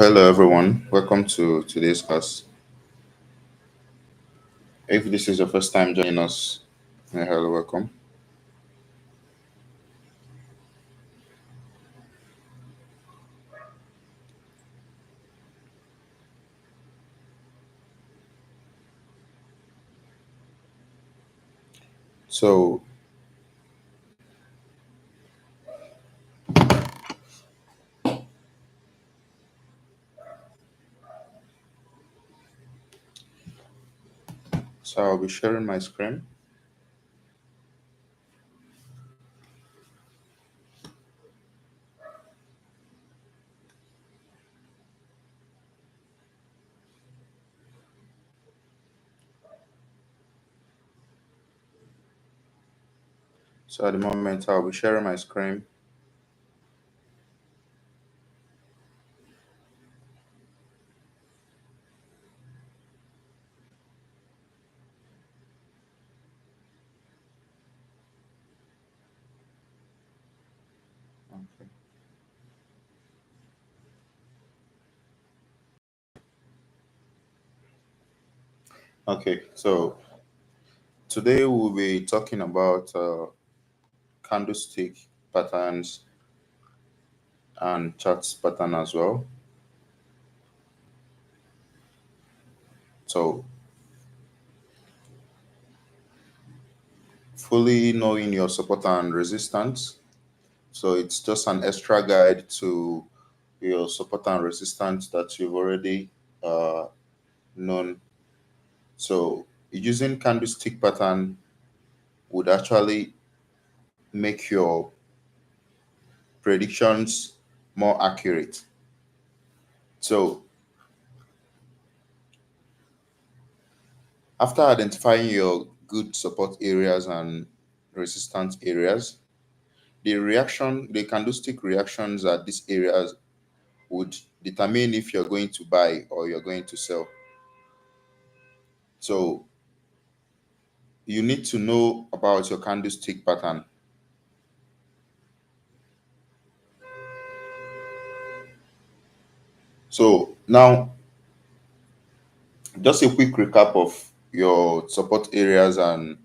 Hello, everyone. Welcome to today's class. If this is your first time joining us, hello, welcome. So, I'll be sharing my screen. So, at the moment, I'll be sharing my screen. Okay. Okay. So, today we'll be talking about candlestick patterns and charts pattern as well. So, fully knowing your support and resistance. So, it's just an extra guide to your support and resistance that you've already known. So using candlestick pattern would actually make your predictions more accurate. So after identifying your good support areas and resistance areas, the candlestick reactions at these areas would determine if you're going to buy or you're going to sell. So you need to know about your candlestick pattern. So now just a quick recap of your support areas and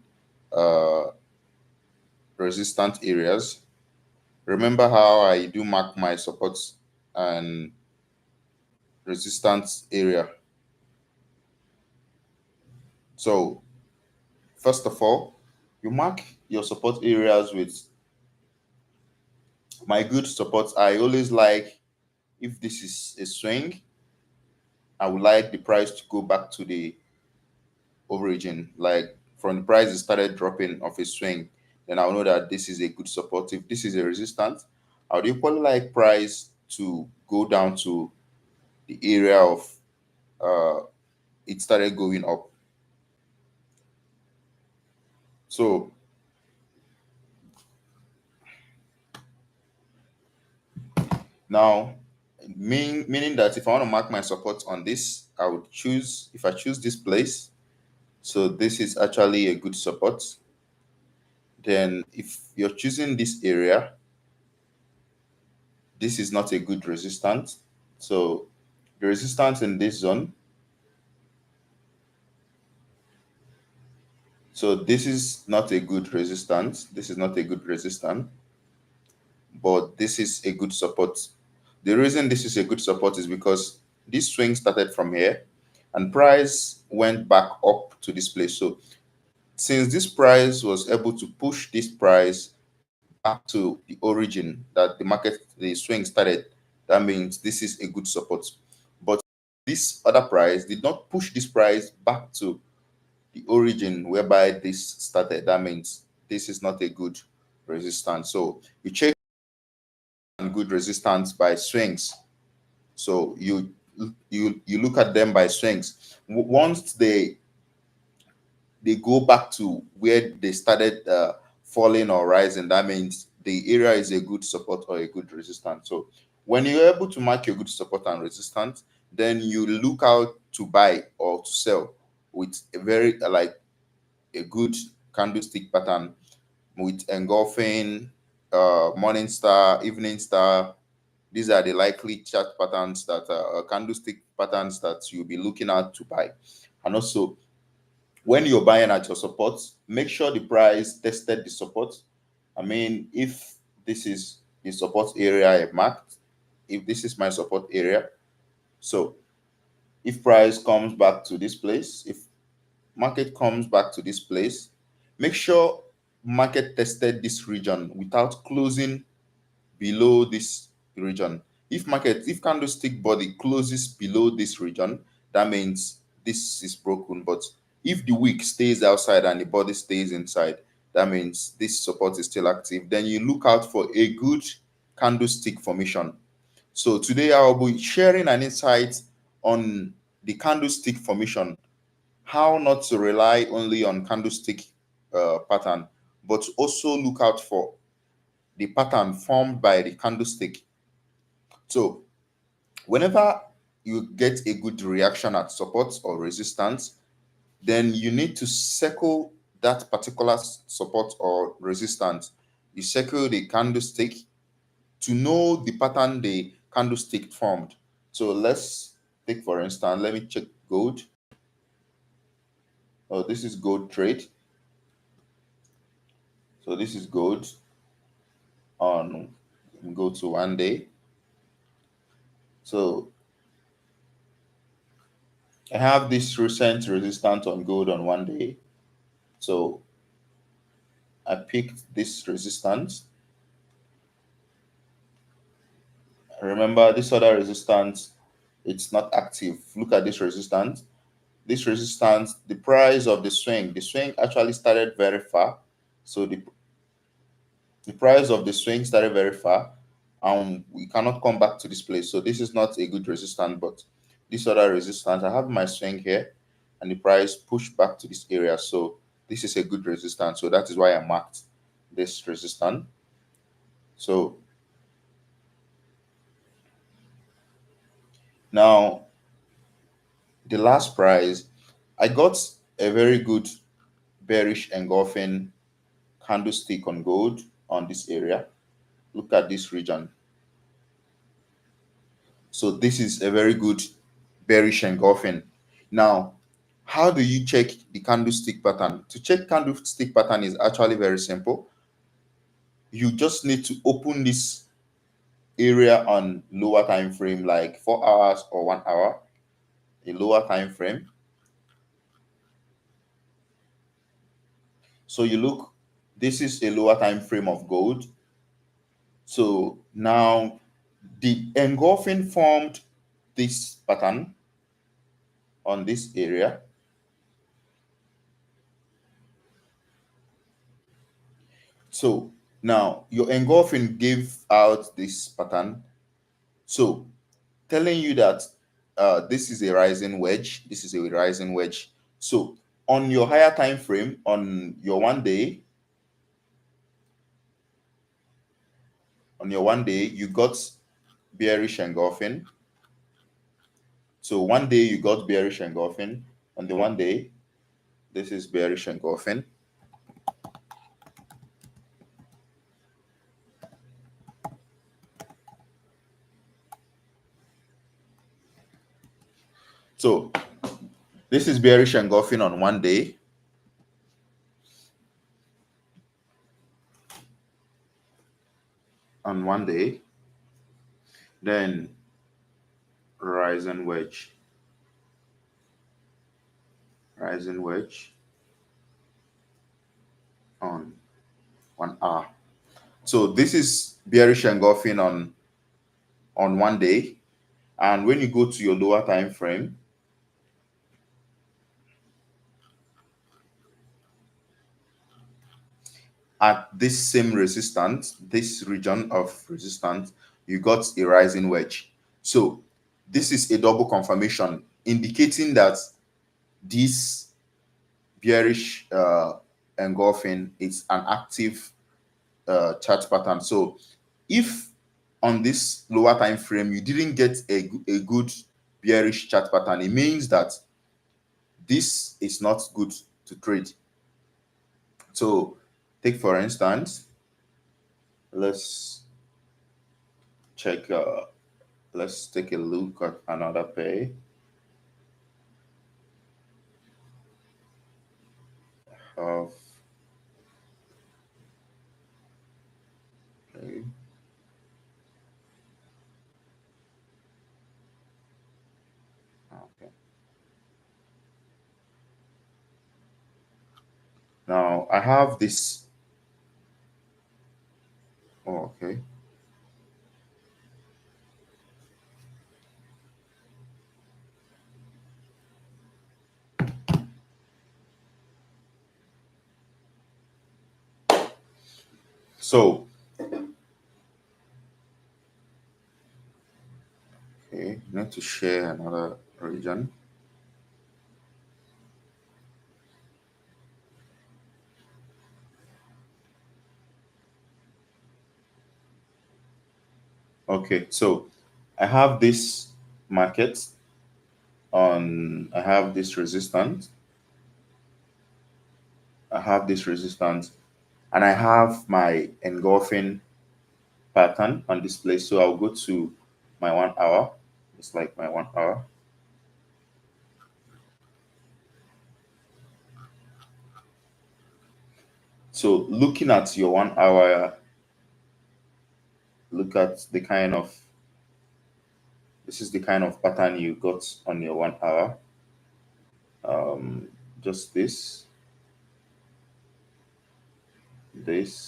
uh, resistant areas. Remember how I do mark my support and resistance area. So first of all, you mark your support areas with my good support. I always like, if this is a swing, I would like the price to go back to the origin. Like from the price it started dropping of a swing, then I'll know that this is a good support. If this is a resistance, I would equally like price to go down to the area of uh, it started going up. So now, meaning that if I want to mark my support on this, I would choose, if I choose this place, so this is actually a good support. Then if you're choosing this area, this is not a good resistance. So the resistance in this zone, so this is not a good resistance. This is not a good resistance, but this is a good support. The reason this is a good support is because this swing started from here and price went back up to this place. So since this price was able to push this price back to the origin that the swing started, that means this is a good support. But this other price did not push this price back to the origin whereby this started. That means this is not a good resistance. So you check good resistance by swings. So you look at them by swings. Once they go back to where they started falling or rising, that means the area is a good support or a good resistance. So when you're able to mark your good support and resistance, then you look out to buy or to sell with a very like a good candlestick pattern with engulfing, morning star, evening star, These are the likely chart patterns that candlestick patterns that you'll be looking at to buy. And also, when you're buying at your support, make sure the price tested the support. I mean, if this is the support area I marked, if this is my support area, so if price comes back to this place, if market comes back to this place, make sure market tested this region without closing below this region. If candlestick body closes below this region, that means this is broken. But if the wick stays outside and the body stays inside, that means this support is still active. Then you look out for a good candlestick formation. So today I will be sharing an insight on the candlestick formation, how not to rely only on candlestick pattern, but also look out for the pattern formed by the candlestick. So whenever you get a good reaction at support or resistance, then you need to circle that particular support or resistance. You circle the candlestick to know the pattern the candlestick formed. So let's take, for instance, let me check gold. Oh, this is gold trade. So this is gold on, go to 1 day. So I have this recent resistance on gold on 1 day. So I picked this resistance. Remember, this other resistance, it's not active. Look at this resistance. This resistance, the price of the swing actually started very far. So the price of the swing started very far, and we cannot come back to this place. So this is not a good resistance, but this other resistance, I have my swing here, and the price pushed back to this area. So this is a good resistance. So that is why I marked this resistance. So now the last price, I got a very good bearish engulfing candlestick on gold on this area. Look at this region. So this is a very good bearish engulfing. Now, how do you check the candlestick pattern? To check candlestick pattern is actually very simple. You just need to open this area on lower time frame, like 4 hours or 1 hour, a lower time frame. So you look, this is a lower time frame of gold. So now the engulfing formed this pattern on this area. So now your engulfing gave out this pattern. So telling you that this is a rising wedge. This is a rising wedge. So on your higher time frame, on your 1 day, you got bearish engulfing. So 1 day you got bearish engulfing. On the 1 day, this is bearish engulfing. So this is bearish engulfing on 1 day. On 1 day, then rising wedge, on 1 hour. So this is bearish engulfing on 1 day, and when you go to your lower time frame, at this same resistance, this region of resistance, you got a rising wedge. So this is a double confirmation indicating that this bearish engulfing is an active chart pattern. So if on this lower time frame you didn't get a good bearish chart pattern, it means that this is not good to trade. So take, for instance, let's check Let's take a look at another pair. Of okay. Okay. Now I have this. Oh, okay. So okay, need to share another region. Okay, so I have this market on. I have this resistance. I have this resistance, and I have my engulfing pattern on display. So I'll go to my 1 hour. It's like my 1 hour. So looking at your 1 hour, look at the kind of this is the kind of pattern you got on your 1 hour. Um, just this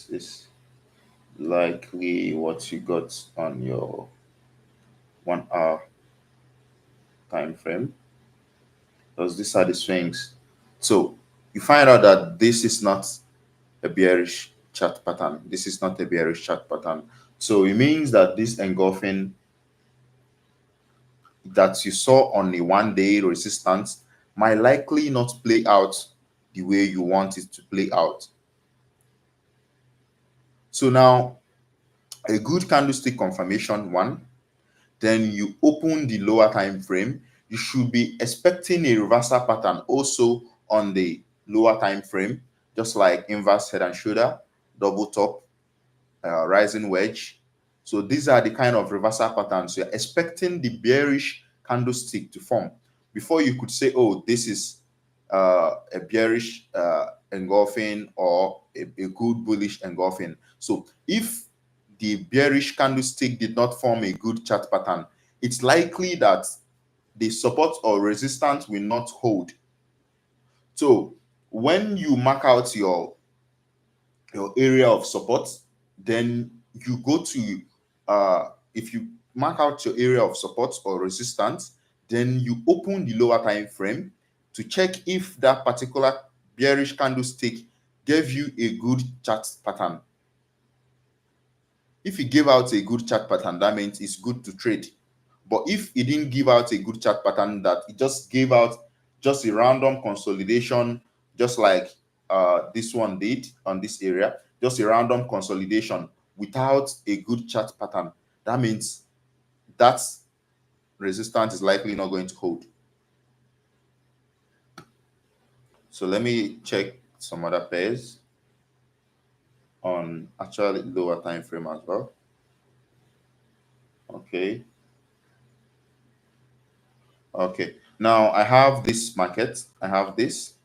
is likely what you got on your 1 hour time frame, because these are the swings. So you find out that this is not a bearish chart pattern. This is not a bearish chart pattern. So it means that this engulfing that you saw on a 1 day resistance might likely not play out the way you want it to play out. So now a good candlestick confirmation one, then you open the lower time frame, you should be expecting a reversal pattern also on the lower time frame, just like inverse head and shoulder, double top, rising wedge. So these are the kind of reversal patterns you're expecting the bearish candlestick to form before you could say, oh, this is a bearish engulfing or a good bullish engulfing. So if the bearish candlestick did not form a good chart pattern, it's likely that the support or resistance will not hold. So when you mark out your area of support, then you go to if you mark out your area of support or resistance, then you open the lower time frame to check if that particular bearish candlestick gave you a good chart pattern. If it gave out a good chart pattern, that means it's good to trade. But if it didn't give out a good chart pattern, that it just gave out just a random consolidation, just like this one did on this area, just a random consolidation without a good chart pattern, that means that resistance is likely not going to hold. So let me check some other pairs on actually lower time frame as well. Okay. Okay. Now I have this market. I have this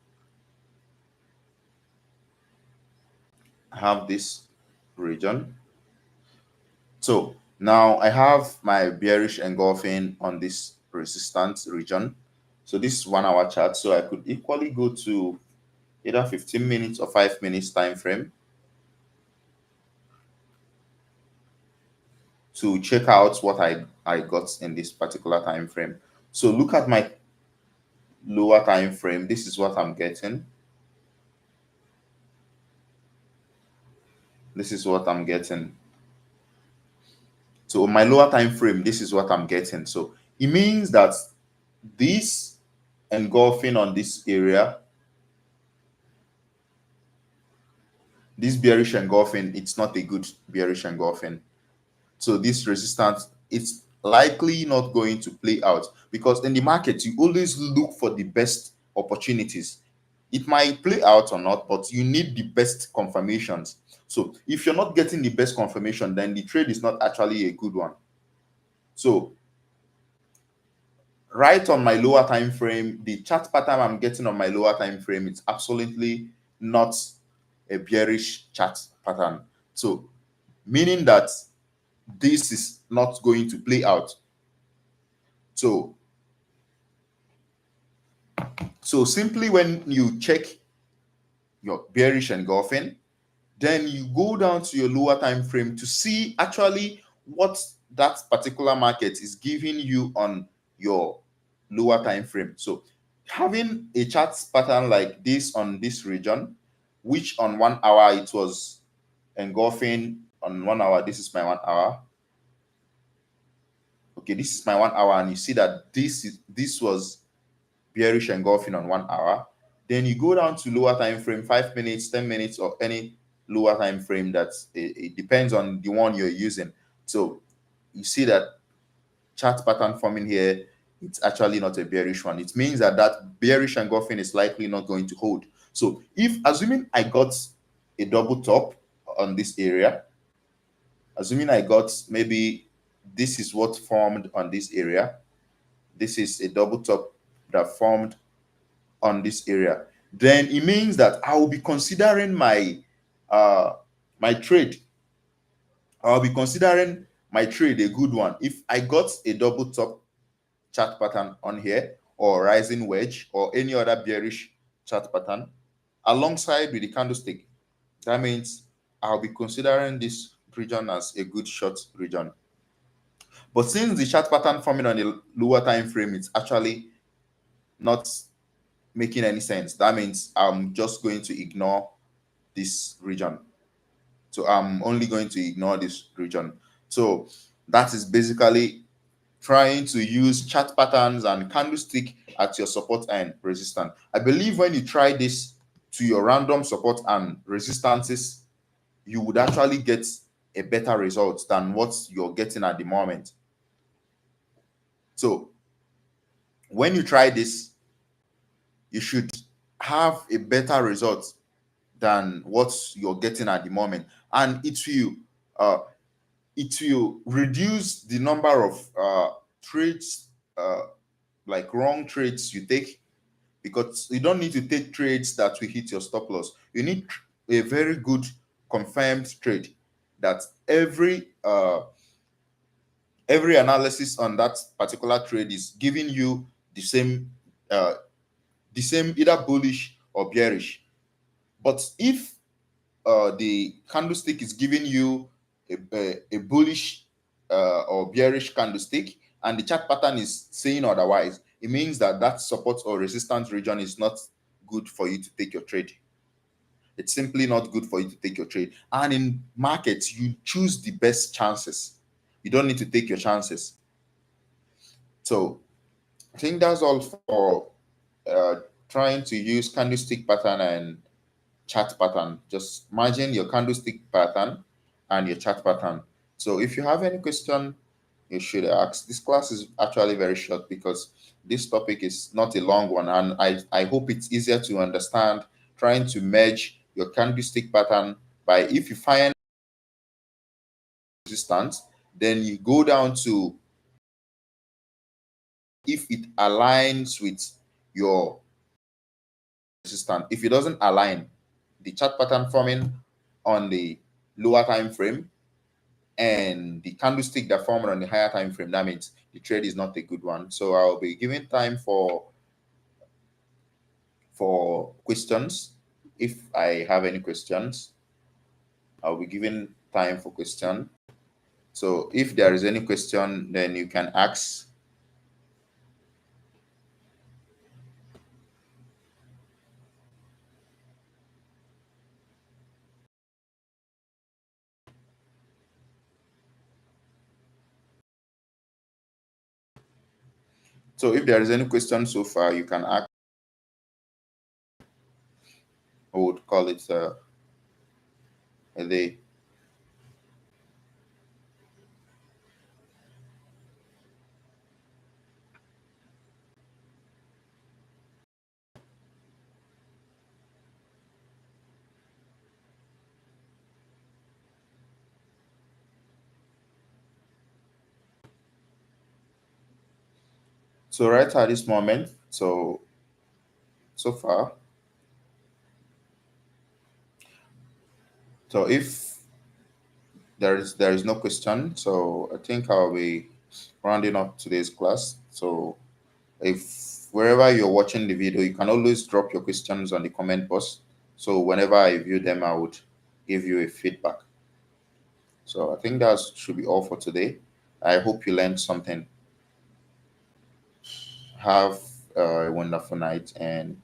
region. So now I have my bearish engulfing on this resistance region. So this is 1 hour chart. So I could equally go to either 15 minutes or 5 minutes time frame to check out what I got in this particular time frame. So look at my lower time frame. This is what I'm getting. This is what I'm getting. So on my lower time frame, this is what I'm getting. So it means that this engulfing on this area, this bearish engulfing, it's not a good bearish engulfing. So this resistance, it's likely not going to play out, because in the market you always look for the best opportunities. It might play out or not, but you need the best confirmations. So if you're not getting the best confirmation, then the trade is not actually a good one. So right on my lower time frame, the chart pattern I'm getting on my lower time frame, it's absolutely not a bearish chart pattern. So meaning that this is not going to play out. So simply when you check your bearish engulfing, then you go down to your lower time frame to see actually what that particular market is giving you on your lower time frame. So having a chart pattern like this on this region, which on 1 hour it was engulfing on 1 hour. This is my 1 hour. Okay, this is my 1 hour, and you see that this was bearish engulfing on 1 hour. Then you go down to lower time frame, 5 minutes, 10 minutes, or any lower time frame. It depends on the one you're using. So you see that chart pattern forming here, it's actually not a bearish one. It means that bearish engulfing is likely not going to hold. So if assuming I got a double top on this area, assuming I got maybe this is what formed on this area, this is a double top that formed on this area, then it means that I will be considering my trade. I'll be considering my trade a good one if I got a double top chart pattern on here, or rising wedge, or any other bearish chart pattern alongside with the candlestick. That means I'll be considering this region as a good short region. But since the chart pattern forming on the lower time frame, it's actually not making any sense. That means I'm just going to ignore this region. So I'm only going to ignore this region. So that is basically trying to use chart patterns and candlestick at your support and resistance. I believe when you try this to your random support and resistances, you would actually get a better result than what you're getting at the moment. So when you try this, you should have a better result than what you're getting at the moment, and uh, it will reduce the number of trades, uh, like wrong trades you take, because you don't need to take trades that will hit your stop loss. You need a very good confirmed trade that every analysis on that particular trade is giving you uh, the same either bullish or bearish. But if the candlestick is giving you a bullish or bearish candlestick, and the chart pattern is saying otherwise, it means that support or resistance region is not good for you to take your trade. It's simply not good for you to take your trade. And in markets, you choose the best chances. You don't need to take your chances. So I think that's all for uh, trying to use candlestick pattern and chart pattern. Just imagine your candlestick pattern and your chart pattern. So if you have any question, you should ask. This class is actually very short because this topic is not a long one, and I hope it's easier to understand trying to merge your candlestick pattern by, if you find resistance, then you go down to if it aligns with your resistance. If it doesn't align, the chart pattern forming on the lower time frame and the candlestick that formed on the higher time frame, that means the trade is not a good one. So I'll be giving time for questions. If I have any questions, I'll be giving time for question. So if there is any question, then you can ask. So if there is any question so far, you can ask. I would call it a day. So right at this moment, so far, so if there is no question, so I think I'll be rounding up today's class. So if wherever you're watching the video, you can always drop your questions on the comment box. So whenever I view them, I would give you a feedback. So I think that should be all for today. I hope you learned something. Have a wonderful night, and